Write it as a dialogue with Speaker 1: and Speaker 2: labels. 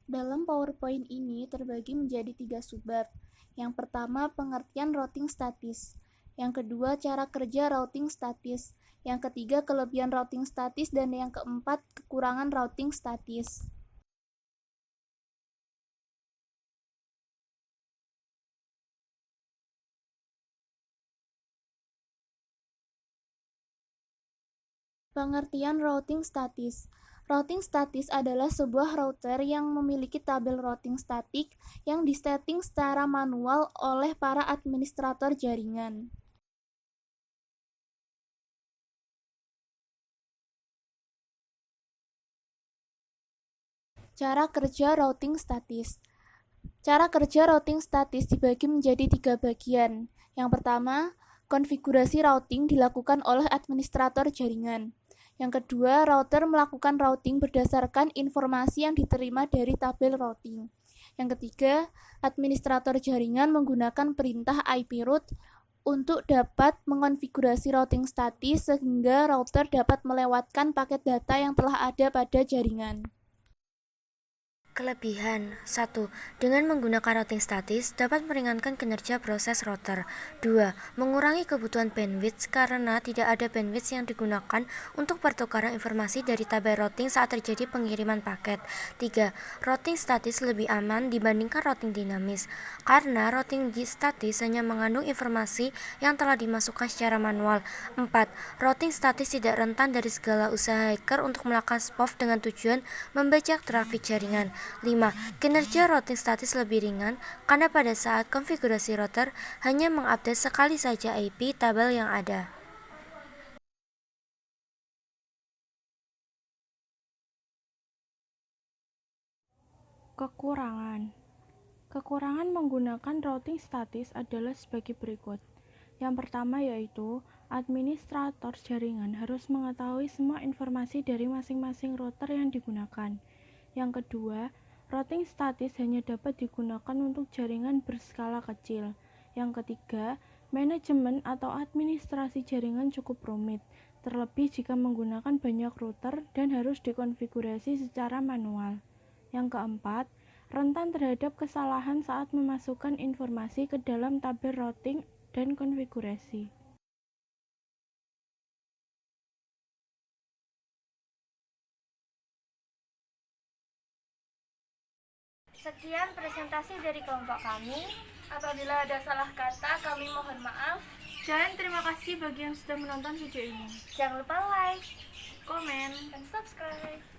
Speaker 1: Dalam PowerPoint ini terbagi menjadi 3 subbab. Yang pertama, pengertian routing statis. Yang kedua, cara kerja routing statis. Yang ketiga, kelebihan routing statis. Dan yang keempat, kekurangan routing statis. Pengertian routing statis. Routing statis adalah sebuah router yang memiliki tabel routing statik yang disetting secara manual oleh para administrator jaringan. Cara kerja routing statis. Cara kerja routing statis dibagi menjadi 3 bagian. Yang pertama, konfigurasi routing dilakukan oleh administrator jaringan. Yang kedua, router melakukan routing berdasarkan informasi yang diterima dari tabel routing. Yang ketiga, administrator jaringan menggunakan perintah IP route untuk dapat mengonfigurasi routing statis sehingga router dapat melewatkan paket data yang telah ada pada jaringan.
Speaker 2: Kelebihan 1. Dengan menggunakan routing statis dapat meringankan kinerja proses router. 2. Mengurangi kebutuhan bandwidth karena tidak ada bandwidth yang digunakan untuk pertukaran informasi dari tabel routing saat terjadi pengiriman paket. 3. Routing statis lebih aman dibandingkan routing dinamis karena routing statis hanya mengandung informasi yang telah dimasukkan secara manual. 4. Routing statis tidak rentan dari segala usaha hacker untuk melakukan spoof dengan tujuan membajak trafik jaringan. 5. Kinerja routing statis lebih ringan karena pada saat konfigurasi router hanya mengupdate sekali saja IP tabel yang ada.
Speaker 3: Kekurangan menggunakan routing statis adalah sebagai berikut. Yang pertama yaitu, administrator jaringan harus mengetahui semua informasi dari masing-masing router yang digunakan. Yang kedua, routing statis hanya dapat digunakan untuk jaringan berskala kecil. Yang ketiga, manajemen atau administrasi jaringan cukup rumit, terlebih jika menggunakan banyak router dan harus dikonfigurasi secara manual. Yang keempat, rentan terhadap kesalahan saat memasukkan informasi ke dalam tabel routing dan konfigurasi.
Speaker 4: Sekian presentasi dari kelompok kami. Apabila ada salah kata, kami mohon maaf.
Speaker 3: Dan terima kasih bagi yang sudah menonton video ini.
Speaker 4: Jangan lupa like,
Speaker 3: Komen,
Speaker 4: dan subscribe.